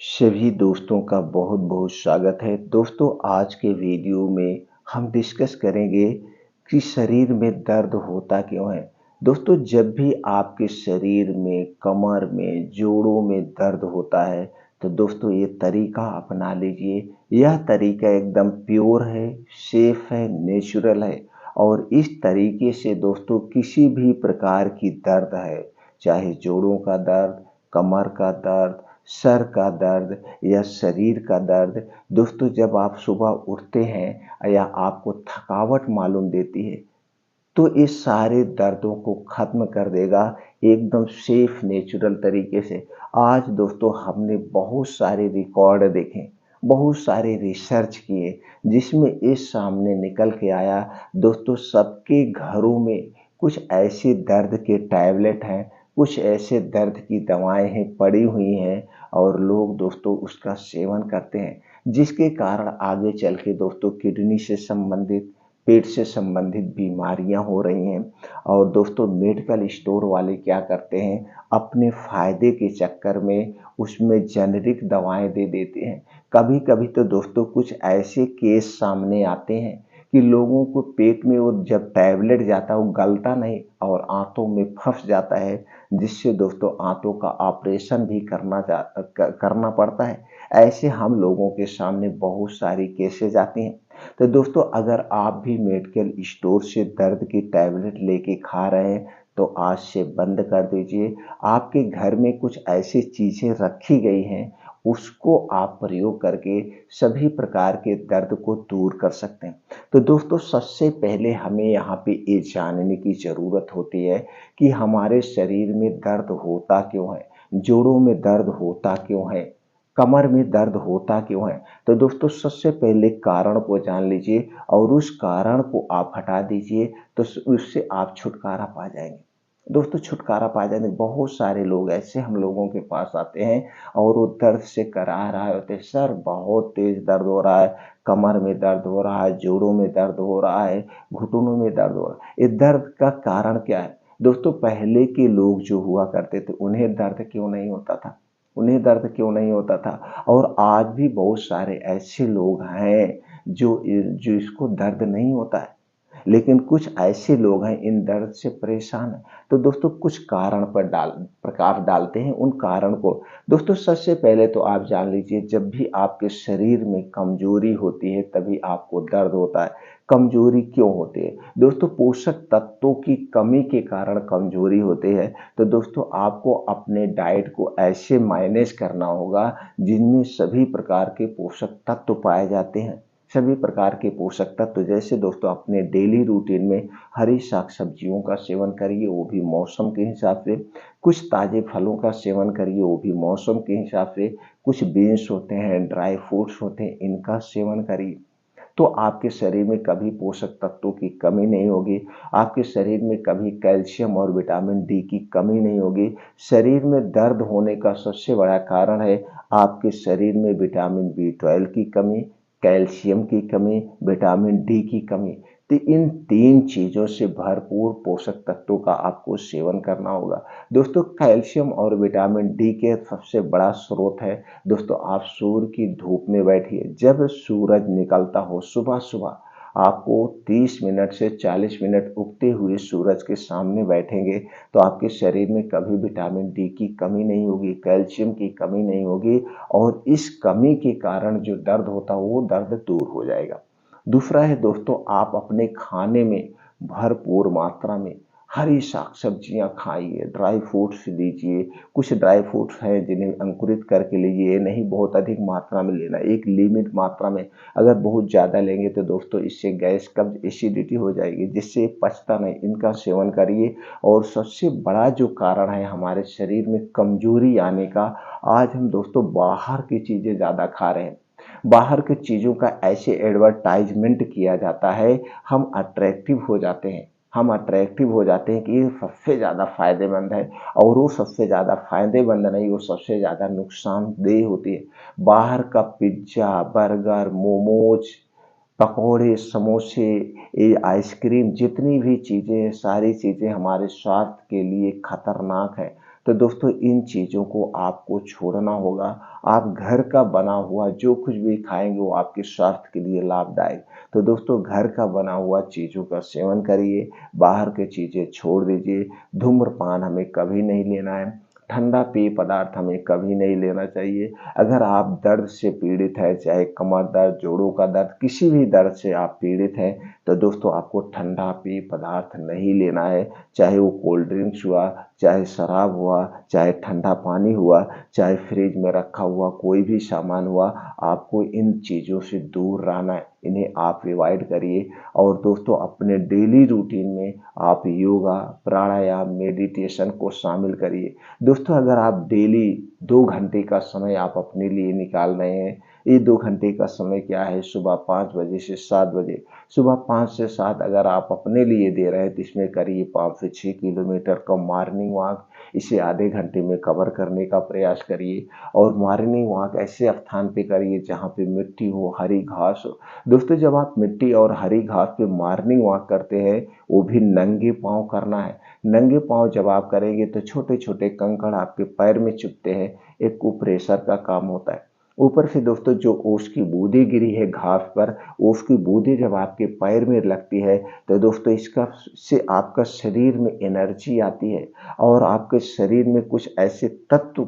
सभी दोस्तों का बहुत बहुत स्वागत है। दोस्तों, आज के वीडियो में हम डिस्कस करेंगे कि शरीर में दर्द होता क्यों है। दोस्तों, जब भी आपके शरीर में, कमर में, जोड़ों में दर्द होता है तो दोस्तों ये तरीका अपना लीजिए। यह तरीका एकदम प्योर है, सेफ है, नेचुरल है और इस तरीके से दोस्तों किसी भी प्रकार की दर्द है, चाहे जोड़ों का दर्द, कमर का दर्द, सर का दर्द या शरीर का दर्द, दोस्तों जब आप सुबह उठते हैं या आपको थकावट मालूम देती है तो ये सारे दर्दों को खत्म कर देगा एकदम सेफ नेचुरल तरीके से। आज दोस्तों हमने बहुत सारे रिकॉर्ड देखे, बहुत सारे रिसर्च किए जिसमें ये सामने निकल के आया दोस्तों, सबके घरों में कुछ ऐसे दर्द के टैबलेट हैं, कुछ ऐसे दर्द की दवाएं हैं पड़ी हुई हैं और लोग दोस्तों उसका सेवन करते हैं, जिसके कारण आगे चल के दोस्तों किडनी से संबंधित, पेट से संबंधित बीमारियां हो रही हैं। और दोस्तों मेडिकल स्टोर वाले क्या करते हैं, अपने फायदे के चक्कर में उसमें जेनेरिक दवाएं दे देते हैं। कभी कभी तो दोस्तों कुछ ऐसे केस सामने आते हैं कि लोगों को पेट में वो जब टैबलेट जाता है वो गलता नहीं और आंतों में फंस जाता है, जिससे दोस्तों आंतों का ऑपरेशन भी करना पड़ता है। ऐसे हम लोगों के सामने बहुत सारी केसेस आती हैं। तो दोस्तों अगर आप भी मेडिकल स्टोर से दर्द की टैबलेट लेके खा रहे हैं तो आज से बंद कर दीजिए। आपके घर में कुछ ऐसी चीज़ें रखी गई हैं, उसको आप प्रयोग करके सभी प्रकार के दर्द को दूर कर सकते हैं। तो दोस्तों सबसे पहले हमें यहाँ पे ये जानने की ज़रूरत होती है कि हमारे शरीर में दर्द होता क्यों है, जोड़ों में दर्द होता क्यों है, कमर में दर्द होता क्यों है। तो दोस्तों सबसे पहले कारण को जान लीजिए और उस कारण को आप हटा दीजिए तो उससे आप छुटकारा पा जाएंगे। दोस्तों छुटकारा पा जाएंगे। बहुत सारे लोग ऐसे हम लोगों के पास आते हैं और वो दर्द से करा रहे होते हैं, सर बहुत तेज दर्द हो रहा है, कमर में दर्द हो रहा है, जोड़ों में दर्द हो रहा है, घुटनों में दर्द हो रहा है। ये दर्द का कारण क्या है? दोस्तों पहले के लोग जो हुआ करते थे उन्हें दर्द क्यों नहीं होता था, उन्हें दर्द क्यों नहीं होता था? और आज भी बहुत सारे ऐसे लोग हैं जो जो इसको दर्द नहीं होता है, लेकिन कुछ ऐसे लोग हैं इन दर्द से परेशान हैं। तो दोस्तों कुछ कारण पर प्रकाश डालते हैं उन कारण को। दोस्तों सबसे पहले तो आप जान लीजिए, जब भी आपके शरीर में कमजोरी होती है तभी आपको दर्द होता है। कमजोरी क्यों होती है? दोस्तों पोषक तत्वों की कमी के कारण कमजोरी होती है। तो दोस्तों आपको अपने डाइट को ऐसे मैनेज करना होगा जिनमें सभी प्रकार के पोषक तत्व पाए जाते हैं। सभी प्रकार के पोषक तत्व जैसे दोस्तों अपने डेली रूटीन में हरी साग सब्जियों का सेवन करिए, वो भी मौसम के हिसाब से। कुछ ताजे फलों का सेवन करिए, वो भी मौसम के हिसाब से। कुछ बीन्स होते हैं, ड्राई फ्रूट्स होते हैं, इनका सेवन करिए तो आपके शरीर में कभी पोषक तत्वों की कमी नहीं होगी। आपके शरीर में कभी कैल्शियम और विटामिन डी की कमी नहीं होगी। शरीर में दर्द होने का सबसे बड़ा कारण है आपके शरीर में विटामिन बी 12 की कमी, कैल्शियम की कमी, विटामिन डी की कमी। तो इन तीन चीज़ों से भरपूर पोषक तत्वों का आपको सेवन करना होगा। दोस्तों कैल्शियम और विटामिन डी के सबसे बड़ा स्रोत है दोस्तों, आप सूर्य की धूप में बैठिए। जब सूरज निकलता हो सुबह सुबह, आपको 30 मिनट से 40 मिनट उगते हुए सूरज के सामने बैठेंगे तो आपके शरीर में कभी विटामिन डी की कमी नहीं होगी, कैल्शियम की कमी नहीं होगी और इस कमी के कारण जो दर्द होता है वो दर्द दूर हो जाएगा। दूसरा है दोस्तों, आप अपने खाने में भरपूर मात्रा में हरी साग सब्जियां खाइए, ड्राई फ्रूट्स लीजिए। कुछ ड्राई फ्रूट्स हैं जिन्हें अंकुरित करके लीजिए, नहीं बहुत अधिक मात्रा में लेना, एक लिमिट मात्रा में। अगर बहुत ज़्यादा लेंगे तो दोस्तों इससे गैस कब्ज एसिडिटी हो जाएगी, जिससे पचता नहीं। इनका सेवन करिए। और सबसे बड़ा जो कारण है हमारे शरीर में कमजोरी आने का, आज हम दोस्तों बाहर की चीज़ें ज़्यादा खा रहे हैं। बाहर की चीज़ों का ऐसे एडवर्टाइजमेंट किया जाता है, हम अट्रैक्टिव हो जाते हैं। हम अट्रैक्टिव हो जाते हैं कि ये सबसे ज़्यादा फायदेमंद है और वो सबसे ज़्यादा फायदेमंद नहीं, वो सबसे ज़्यादा नुकसानदेह होती है। बाहर का पिज्ज़ा, बर्गर, मोमोज, पकौड़े, समोसे, ये आइसक्रीम, जितनी भी चीज़ें, सारी चीज़ें हमारे स्वास्थ्य के लिए खतरनाक है। तो दोस्तों इन चीज़ों को आपको छोड़ना होगा। आप घर का बना हुआ जो कुछ भी खाएँगे वो आपके स्वास्थ्य के लिए लाभदायक। तो दोस्तों घर का बना हुआ चीज़ों का सेवन करिए, बाहर की चीज़ें छोड़ दीजिए। धूम्रपान हमें कभी नहीं लेना है, ठंडा पेय पदार्थ हमें कभी नहीं लेना चाहिए। अगर आप दर्द से पीड़ित हैं, चाहे कमर दर्द, जोड़ों का दर्द, किसी भी दर्द से आप पीड़ित हैं, तो दोस्तों आपको ठंडा पेय पदार्थ नहीं लेना है। चाहे वो कोल्ड ड्रिंक्स हुआ, चाहे शराब हुआ, चाहे ठंडा पानी हुआ, चाहे फ्रिज में रखा हुआ कोई भी सामान हुआ, आपको इन चीज़ों से दूर रहना है। इन्हें आप अवॉइड करिए। और दोस्तों अपने डेली रूटीन में आप योगा, प्राणायाम, मेडिटेशन को शामिल करिए। दोस्तों अगर आप डेली 2 घंटे का समय आप अपने लिए निकाल रहे हैं, ये 2 घंटे का समय क्या है? सुबह 5 बजे से 7 बजे। सुबह 5 से 7 अगर आप अपने लिए दे रहे हैं तो इसमें करिए 5 से 6 किलोमीटर का मॉर्निंग वॉक। इसे आधे घंटे में कवर करने का प्रयास करिए। और मॉर्निंग वॉक ऐसे स्थान पे करिए जहाँ पे मिट्टी हो, हरी घास हो। दोस्तों जब आप मिट्टी और हरी घास पे मॉर्निंग वॉक करते हैं, वो भी नंगे पाँव करना है। नंगे पाँव जब आप करेंगे तो छोटे-छोटे कंकड़ आपके पैर में चुभते हैं, एक कुप्रेशर का काम होता है। ऊपर से दोस्तों जो ओस की बूंदें गिरी है घास पर, ओस की बूंदें जब आपके पैर में लगती है तो दोस्तों इसका से आपका शरीर में एनर्जी आती है। और आपके शरीर में कुछ ऐसे तत्व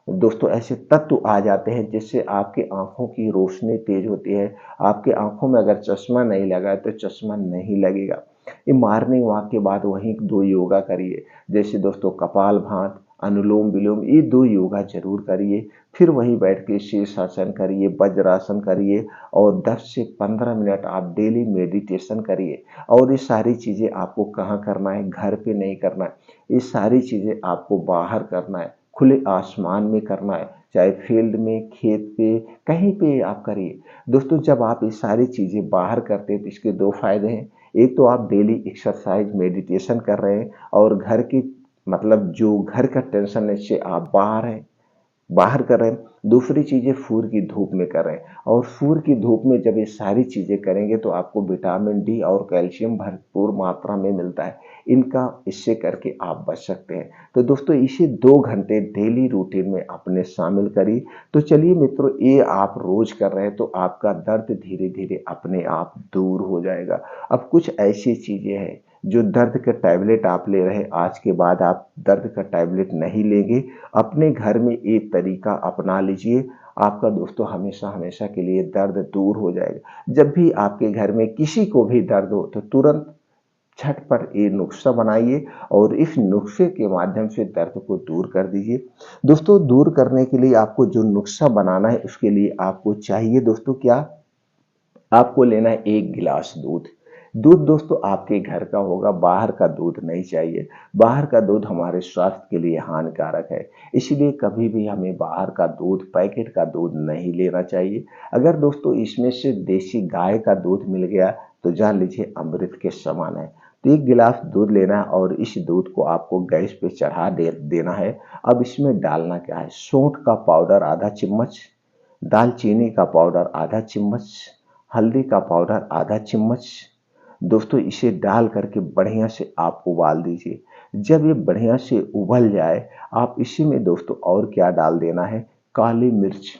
दोस्तों ऐसे तत्व आ जाते हैं जिससे आपकी आंखों की रोशनी तेज होती है। आपकी आंखों में अगर चश्मा नहीं लगा है तो चश्मा नहीं लगेगा। ये मॉर्निंग वॉक के बाद वहीं 2 योगा करिए। जैसे दोस्तों कपालभाति, अनुलोम विलोम, ये 2 योगा जरूर करिए। फिर वहीं बैठ के शीर्षासन करिए, वज्रासन करिए। और 10 से 15 मिनट आप डेली मेडिटेशन करिए। और ये सारी चीज़ें आपको कहाँ करना है? घर पे नहीं करना है। ये सारी चीज़ें आपको बाहर करना है, खुले आसमान में करना है। चाहे फील्ड में, खेत पे, कहीं पे आप करिए। दोस्तों जब आप ये सारी चीज़ें बाहर करते हैं तो इसके 2 फायदे हैं। एक तो आप डेली एक्सरसाइज, मेडिटेशन कर रहे हैं। और घर की मतलब जो घर का टेंशन है इससे आप बाहर कर रहे हैं। दूसरी चीज़ें सूर्य की धूप में कर रहे हैं। और सूर्य की धूप में जब ये सारी चीज़ें करेंगे तो आपको विटामिन डी और कैल्शियम भरपूर मात्रा में मिलता है। इनका इससे करके आप बच सकते हैं। तो दोस्तों इसे 2 घंटे डेली रूटीन में अपने शामिल करिए। तो चलिए मित्रों, ये आप रोज कर रहे हैं तो आपका दर्द धीरे धीरे अपने आप दूर हो जाएगा। अब कुछ ऐसी चीज़ें हैं जो दर्द का टैबलेट आप ले रहे हैं, आज के बाद आप दर्द का टैबलेट नहीं लेंगे। अपने घर में एक तरीका अपना लीजिए, आपका दोस्तों हमेशा हमेशा के लिए दर्द दूर हो जाएगा। जब भी आपके घर में किसी को भी दर्द हो तो तुरंत झटपट ये नुस्खा बनाइए और इस नुस्खे के माध्यम से दर्द को दूर कर दीजिए। दोस्तों दूर करने के लिए आपको जो नुस्खा बनाना है उसके लिए आपको चाहिए दोस्तों क्या? आपको लेना है 1 गिलास दूध। दूध दोस्तों आपके घर का होगा, बाहर का दूध नहीं चाहिए। बाहर का दूध हमारे स्वास्थ्य के लिए हानिकारक है। इसलिए कभी भी हमें बाहर का दूध, पैकेट का दूध नहीं लेना चाहिए। अगर दोस्तों इसमें से देसी गाय का दूध मिल गया तो जान लीजिए अमृत के समान है। तो 1 गिलास दूध लेना है और इस दूध को आपको गैस पे चढ़ा देना है। अब इसमें डालना क्या है? सौंठ का पाउडर आधा चम्मच, दालचीनी का पाउडर आधा चम्मच, हल्दी का पाउडर आधा चम्मच। दोस्तों इसे डाल करके बढ़िया से आप उबाल दीजिए। जब ये बढ़िया से उबल जाए, आप इसी में दोस्तों और क्या डाल देना है? काली मिर्च।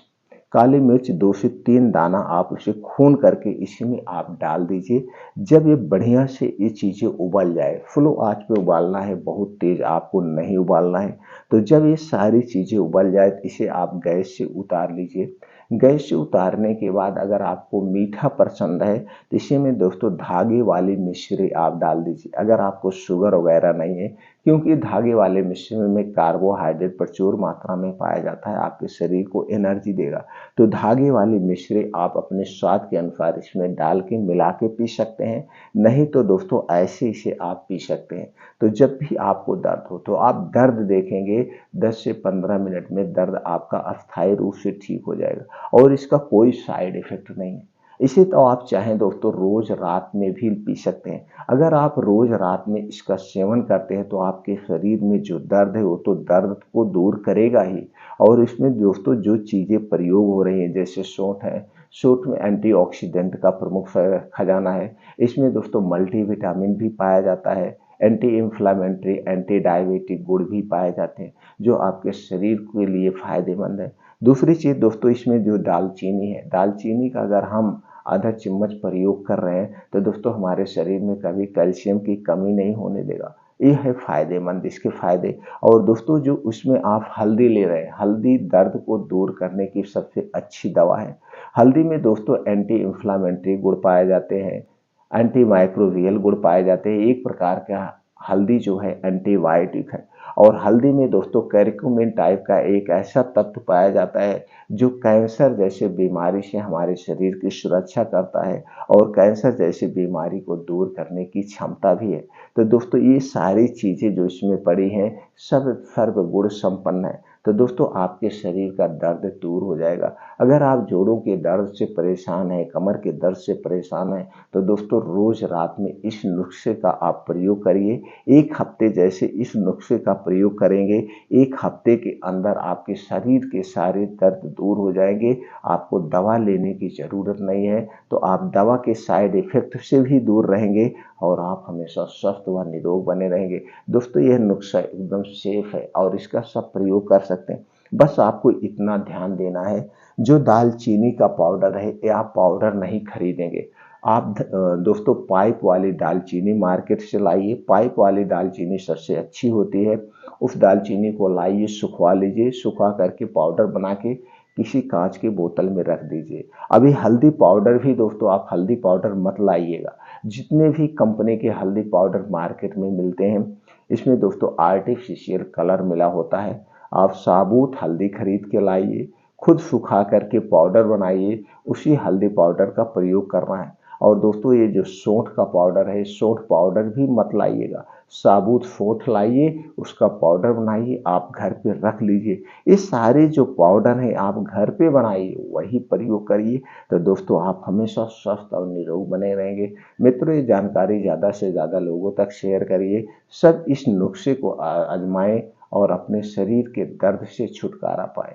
काली मिर्च 2 से 3 दाना आप उसे खून करके इसी में आप डाल दीजिए। जब ये बढ़िया से ये चीज़ें उबल जाए, स्लो आंच पे उबालना है, बहुत तेज आपको नहीं उबालना है। तो जब ये सारी चीज़ें उबल जाए तो इसे आप गैस से उतार लीजिए। गैस से उतारने के बाद अगर आपको मीठा पसंद है तो इसी में दोस्तों धागे वाली मिश्री आप डाल दीजिए। अगर आपको शुगर वगैरह नहीं है, क्योंकि धागे वाले मिश्रण में कार्बोहाइड्रेट प्रचुर मात्रा में पाया जाता है, आपके शरीर को एनर्जी देगा। तो धागे वाली मिश्री आप अपने स्वाद के अनुसार इसमें डाल के मिला के पी सकते हैं। नहीं तो दोस्तों ऐसे इसे आप पी सकते हैं। तो जब भी आपको दर्द हो तो आप दर्द देखेंगे, 10 से 15 मिनट में दर्द आपका अस्थायी रूप से ठीक हो जाएगा। और इसका कोई साइड इफेक्ट नहीं है। इसे तो आप चाहें दोस्तों रोज रात में भी पी सकते हैं। अगर आप रोज रात में इसका सेवन करते हैं तो आपके शरीर में जो दर्द है वो तो दर्द को दूर करेगा ही। और इसमें दोस्तों जो चीज़ें प्रयोग हो रही हैं जैसे सौंठ है, सौंठ में एंटीऑक्सीडेंट का प्रमुख खजाना है। इसमें दोस्तों मल्टीविटामिन भी पाया जाता है, एंटी इन्फ्लामेटरी, एंटी डायबिटिक गुण भी पाए जाते हैं जो आपके शरीर के लिए फायदेमंद है। दूसरी चीज़ दोस्तों, इसमें जो दालचीनी है, दालचीनी का अगर हम आधा चम्मच प्रयोग कर रहे हैं तो दोस्तों हमारे शरीर में कभी कैल्शियम की कमी नहीं होने देगा। ये है फायदेमंद, इसके फायदे। और दोस्तों जो उसमें आप हल्दी ले रहे हैं, हल्दी दर्द को दूर करने की सबसे अच्छी दवा है। हल्दी में दोस्तों एंटी इन्फ्लामेटरी गुण पाए जाते हैं, एंटी माइक्रोबियल गुण पाए जाते हैं। एक प्रकार का हल्दी जो है एंटीबायोटिक है। और हल्दी में दोस्तों कैरक्यूमिन टाइप का एक ऐसा तत्व पाया जाता है जो कैंसर जैसे बीमारी से हमारे शरीर की सुरक्षा करता है और कैंसर जैसी बीमारी को दूर करने की क्षमता भी है। तो दोस्तों ये सारी चीज़ें जो इसमें पड़ी हैं सब सर्वगुण संपन्न है। तो दोस्तों आपके शरीर का दर्द दूर हो जाएगा। अगर आप जोड़ों के दर्द से परेशान हैं, कमर के दर्द से परेशान हैं, तो दोस्तों रोज रात में इस नुस्खे का आप प्रयोग करिए। एक हफ्ते जैसे इस नुस्खे का प्रयोग करेंगे, एक हफ्ते के अंदर आपके शरीर के सारे दर्द दूर हो जाएंगे। आपको दवा लेने की ज़रूरत नहीं है। तो आप दवा के साइड इफ़ेक्ट से भी दूर रहेंगे और आप हमेशा स्वस्थ व निरोग बने रहेंगे। दोस्तों यह नुस्खा एकदम सेफ है और इसका सब प्रयोग कर सकते हैं। बस आपको इतना ध्यान देना है, जो दालचीनी का पाउडर है ये आप पाउडर नहीं खरीदेंगे। आप दोस्तों पाइप वाली दालचीनी मार्केट से लाइए। पाइप वाली दालचीनी सबसे अच्छी होती है। उस दालचीनी को लाइए, सुखवा लीजिए, सुखा करके पाउडर बना के किसी कांच की बोतल में रख दीजिए। अभी हल्दी पाउडर भी दोस्तों आप हल्दी पाउडर मत लाइएगा। जितने भी कंपनी के हल्दी पाउडर मार्केट में मिलते हैं इसमें दोस्तों आर्टिफिशियल कलर मिला होता है। आप साबुत हल्दी खरीद के लाइए, खुद सुखा करके पाउडर बनाइए, उसी हल्दी पाउडर का प्रयोग करना है। और दोस्तों ये जो सौंठ का पाउडर है, सौंठ पाउडर भी मत लाइएगा। साबुत सौंठ लाइए, उसका पाउडर बनाइए, आप घर पे रख लीजिए। ये सारे जो पाउडर हैं आप घर पे बनाइए, वही प्रयोग करिए। तो दोस्तों आप हमेशा स्वस्थ और निरोग बने रहेंगे। मित्रों ये जानकारी ज़्यादा से ज़्यादा लोगों तक शेयर करिए। सब इस नुस्खे को आजमाएं और अपने शरीर के दर्द से छुटकारा पाएं।